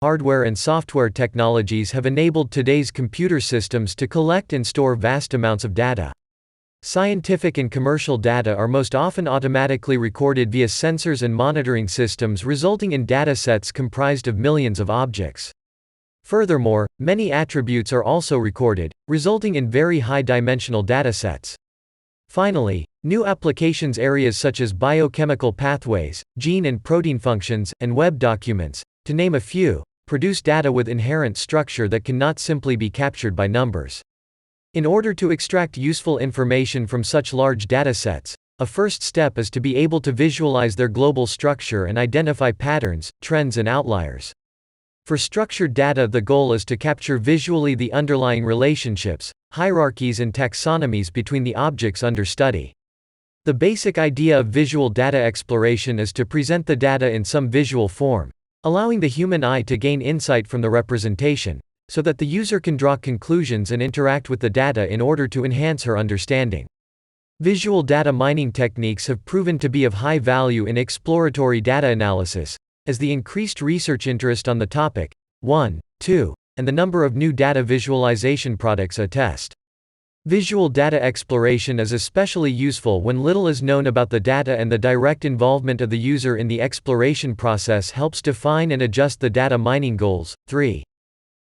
hardware and software technologies have enabled today's computer systems to collect and store vast amounts of data. Scientific and commercial data are most often automatically recorded via sensors and monitoring systems, resulting in datasets comprised of millions of objects. Furthermore, many attributes are also recorded, resulting in very high-dimensional datasets. Finally, new applications areas such as biochemical pathways, gene and protein functions, and web documents, to name a few, produce data with inherent structure that cannot simply be captured by numbers. In order to extract useful information from such large datasets, a first step is to be able to visualize their global structure and identify patterns, trends, and outliers. For structured data, the goal is to capture visually the underlying relationships, hierarchies, and taxonomies between the objects under study. The basic idea of visual data exploration is to present the data in some visual form, allowing the human eye to gain insight from the representation, so that the user can draw conclusions and interact with the data in order to enhance her understanding. Visual data mining techniques have proven to be of high value in exploratory data analysis, as the increased research interest on the topic, and the number of new data visualization products attest. Visual data exploration is especially useful when little is known about the data, and the direct involvement of the user in the exploration process helps define and adjust the data mining goals. 3.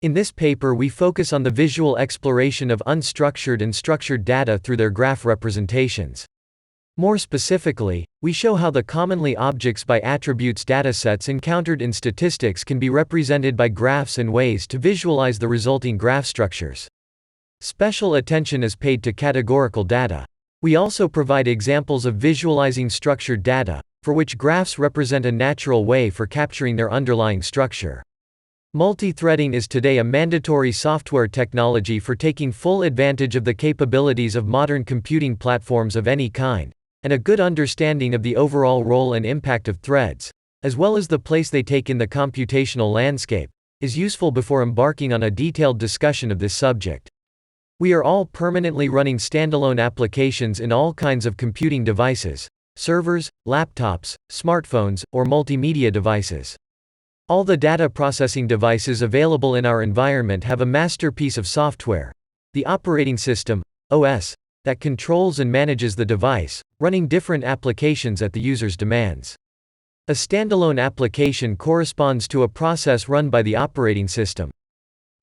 In this paper, we focus on the visual exploration of unstructured and structured data through their graph representations. More specifically, we show how the commonly objects by attributes datasets encountered in statistics can be represented by graphs and ways to visualize the resulting graph structures. Special attention is paid to categorical data. We also provide examples of visualizing structured data, for which graphs represent a natural way for capturing their underlying structure. Multi-threading is today a mandatory software technology for taking full advantage of the capabilities of modern computing platforms of any kind, and a good understanding of the overall role and impact of threads, as well as the place they take in the computational landscape, is useful before embarking on a detailed discussion of this subject. We are all permanently running standalone applications in all kinds of computing devices: servers, laptops, smartphones, or multimedia devices. All the data processing devices available in our environment have a masterpiece of software, the operating system, OS, that controls and manages the device, running different applications at the user's demands. A standalone application corresponds to a process run by the operating system.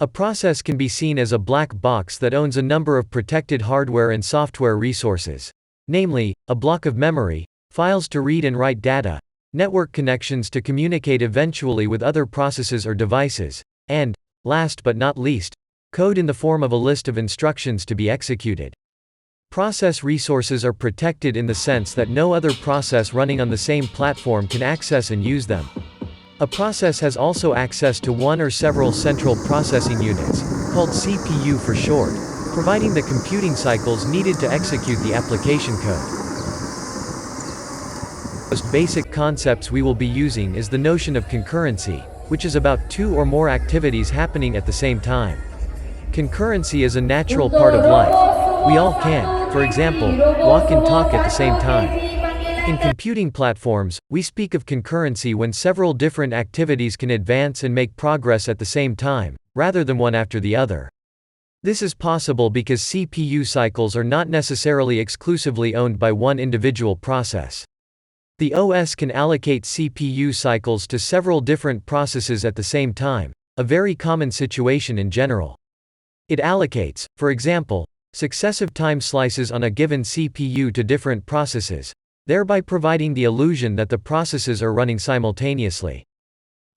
A process can be seen as a black box that owns a number of protected hardware and software resources, namely, a block of memory, files to read and write data, network connections to communicate eventually with other processes or devices, and, last but not least, code in the form of a list of instructions to be executed. Process resources are protected in the sense that no other process running on the same platform can access and use them. A process has also access to one or several central processing units, called CPU for short, providing the computing cycles needed to execute the application code. The most basic concepts we will be using is the notion of concurrency, which is about two or more activities happening at the same time. Concurrency is a natural part of life. We all can, for example, walk and talk at the same time. In computing platforms, we speak of concurrency when several different activities can advance and make progress at the same time, rather than one after the other. This is possible because CPU cycles are not necessarily exclusively owned by one individual process. The OS can allocate CPU cycles to several different processes at the same time, a very common situation in general. It allocates, for example, successive time slices on a given CPU to different processes, thereby providing the illusion that the processes are running simultaneously.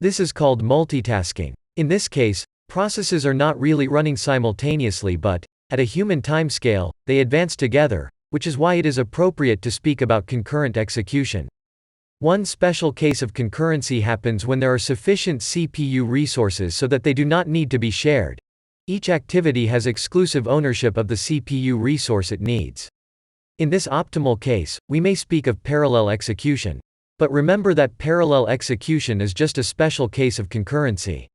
This is called multitasking. In this case, processes are not really running simultaneously but, at a human timescale, they advance together, which is why it is appropriate to speak about concurrent execution. One special case of concurrency happens when there are sufficient CPU resources so that they do not need to be shared. Each activity has exclusive ownership of the CPU resource it needs. In this optimal case, we may speak of parallel execution. But remember that parallel execution is just a special case of concurrency.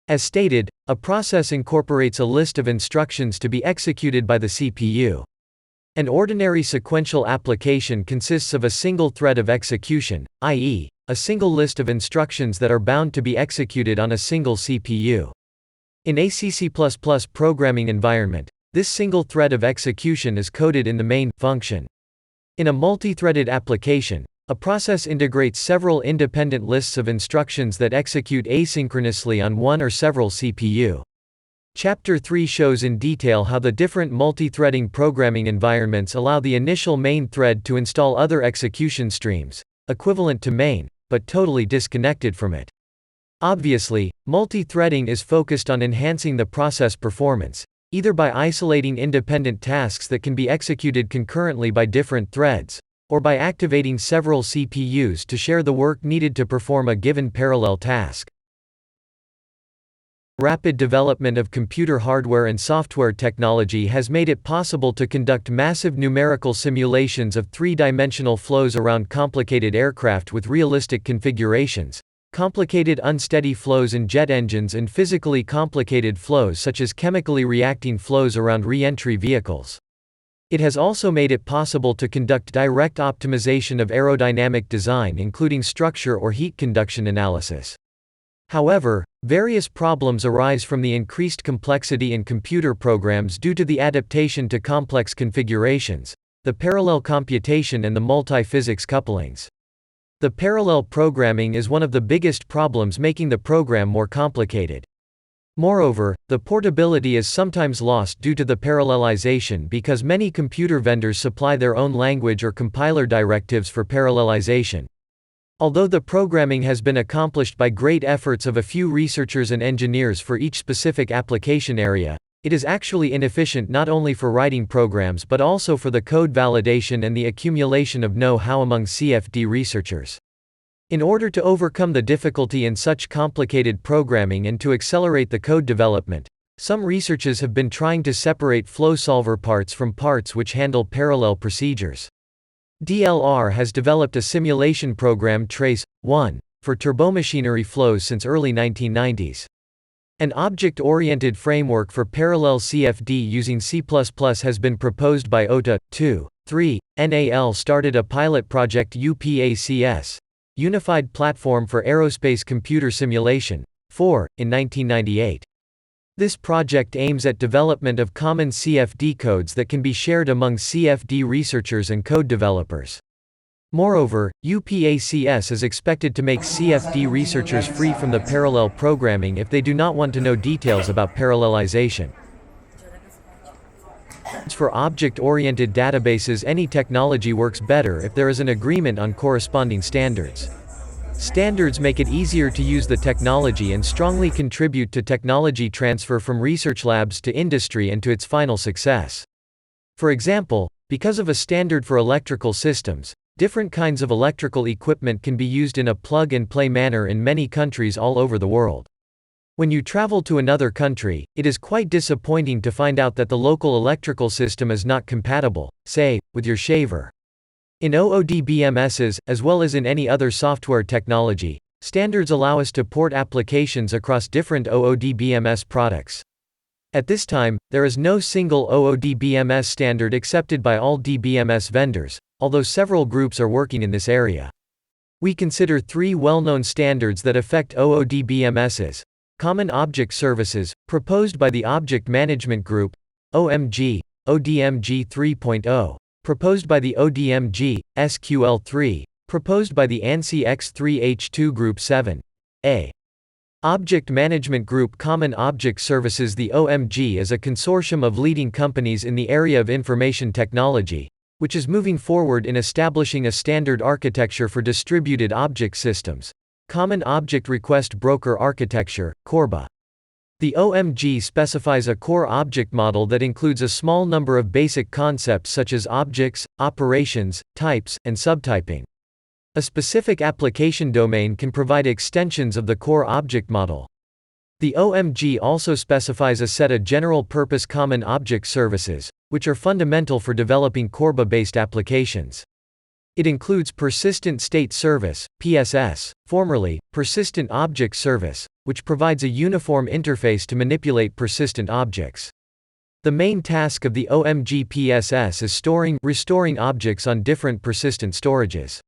As stated, a process incorporates a list of instructions to be executed by the CPU. An ordinary sequential application consists of a single thread of execution, i.e., a single list of instructions that are bound to be executed on a single CPU. In a C++ programming environment, this single thread of execution is coded in the main function. In a multi-threaded application, a process integrates several independent lists of instructions that execute asynchronously on one or several CPU. Chapter 3 shows in detail how the different multi-threading programming environments allow the initial main thread to install other execution streams, equivalent to main, but totally disconnected from it. Obviously, multi-threading is focused on enhancing the process performance, either by isolating independent tasks that can be executed concurrently by different threads, or by activating several CPUs to share the work needed to perform a given parallel task. Rapid development of computer hardware and software technology has made it possible to conduct massive numerical simulations of three-dimensional flows around complicated aircraft with realistic configurations, complicated unsteady flows in jet engines, and physically complicated flows such as chemically reacting flows around re-entry vehicles. It has also made it possible to conduct direct optimization of aerodynamic design, including structure or heat conduction analysis. However, various problems arise from the increased complexity in computer programs due to the adaptation to complex configurations, the parallel computation, and the multi-physics couplings. The parallel programming is one of the biggest problems, making the program more complicated. Moreover, the portability is sometimes lost due to the parallelization because many computer vendors supply their own language or compiler directives for parallelization. Although the programming has been accomplished by great efforts of a few researchers and engineers for each specific application area, it is actually inefficient not only for writing programs but also for the code validation and the accumulation of know-how among CFD researchers. In order to overcome the difficulty in such complicated programming and to accelerate the code development, some researchers have been trying to separate flow solver parts from parts which handle parallel procedures. DLR has developed a simulation program Trace-1 for turbomachinery flows since early 1990s. An object-oriented framework for parallel CFD using C++ has been proposed by OTA. 3. NAL started a pilot project UPACS, Unified Platform for Aerospace Computer Simulation, 4, in 1998. This project aims at development of common CFD codes that can be shared among CFD researchers and code developers. Moreover, UPACS is expected to make CFD researchers free from the parallel programming if they do not want to know details about parallelization. For object-oriented databases, any technology works better if there is an agreement on corresponding standards. Standards make it easier to use the technology and strongly contribute to technology transfer from research labs to industry and to its final success. For example, because of a standard for electrical systems, different kinds of electrical equipment can be used in a plug-and-play manner in many countries all over the world. When you travel to another country, it is quite disappointing to find out that the local electrical system is not compatible, say, with your shaver. In OODBMSs, as well as in any other software technology, standards allow us to port applications across different OODBMS products. At this time, there is no single OODBMS standard accepted by all DBMS vendors, although several groups are working in this area. We consider three well-known standards that affect OODBMSs. Common Object Services, proposed by the Object Management Group, OMG, ODMG 3.0, proposed by the ODMG, SQL3, proposed by the ANSI X3H2 Group 7a. Object Management Group. Common Object Services. The OMG is a consortium of leading companies in the area of information technology, which is moving forward in establishing a standard architecture for distributed object systems, Common Object Request Broker Architecture, CORBA. The OMG specifies a core object model that includes a small number of basic concepts such as objects, operations, types, and subtyping. A specific application domain can provide extensions of the core object model. The OMG also specifies a set of general-purpose common object services, which are fundamental for developing CORBA-based applications. It includes Persistent State Service, PSS, formerly Persistent Object Service, which provides a uniform interface to manipulate persistent objects. The main task of the OMG PSS is restoring objects on different persistent storages.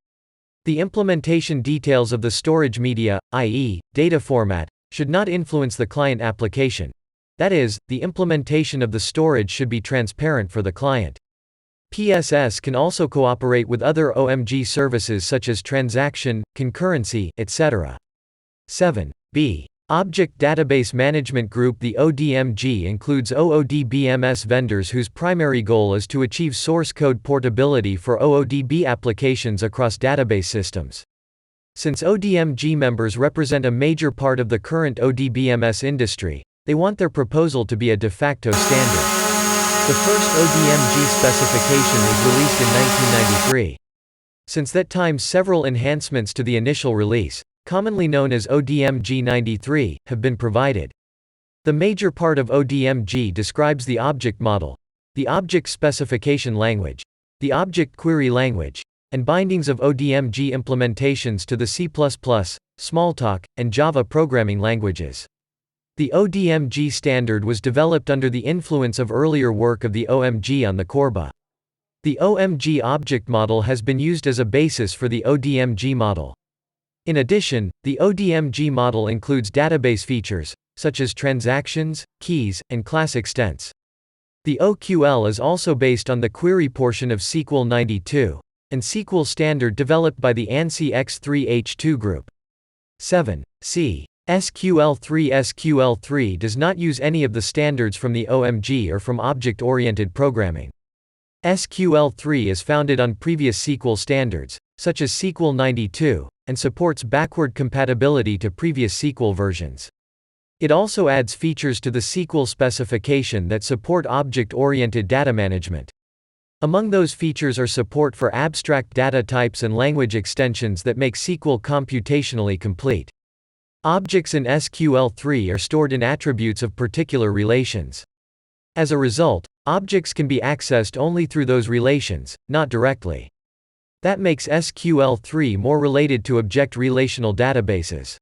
The implementation details of the storage media, i.e., data format, should not influence the client application. That is, the implementation of the storage should be transparent for the client. PSS can also cooperate with other OMG services such as transaction, concurrency, etc. 7b. Object Database Management Group. The ODMG includes OODBMS vendors whose primary goal is to achieve source code portability for OODB applications across database systems. Since ODMG members represent a major part of the current ODBMS industry, they want their proposal to be a de facto standard. The first ODMG specification was released in 1993. Since that time, several enhancements to the initial release, commonly known as ODMG 93, have been provided. The major part of ODMG describes the object model, the object specification language, the object query language, and bindings of ODMG implementations to the C++, Smalltalk, and Java programming languages. The ODMG standard was developed under the influence of earlier work of the OMG on the Corba. The OMG object model has been used as a basis for the ODMG model. In addition, the ODMG model includes database features, such as transactions, keys, and class extents. The OQL is also based on the query portion of SQL 92, and SQL standard developed by the ANSI X3H2 group. 7c. SQL3 does not use any of the standards from the OMG or from object-oriented programming. SQL3 is founded on previous SQL standards, such as SQL 92, and supports backward compatibility to previous SQL versions. It also adds features to the SQL specification that support object-oriented data management. Among those features are support for abstract data types and language extensions that make SQL computationally complete. Objects in SQL3 are stored in attributes of particular relations. As a result, objects can be accessed only through those relations, not directly. That makes SQL3 more related to object relational databases.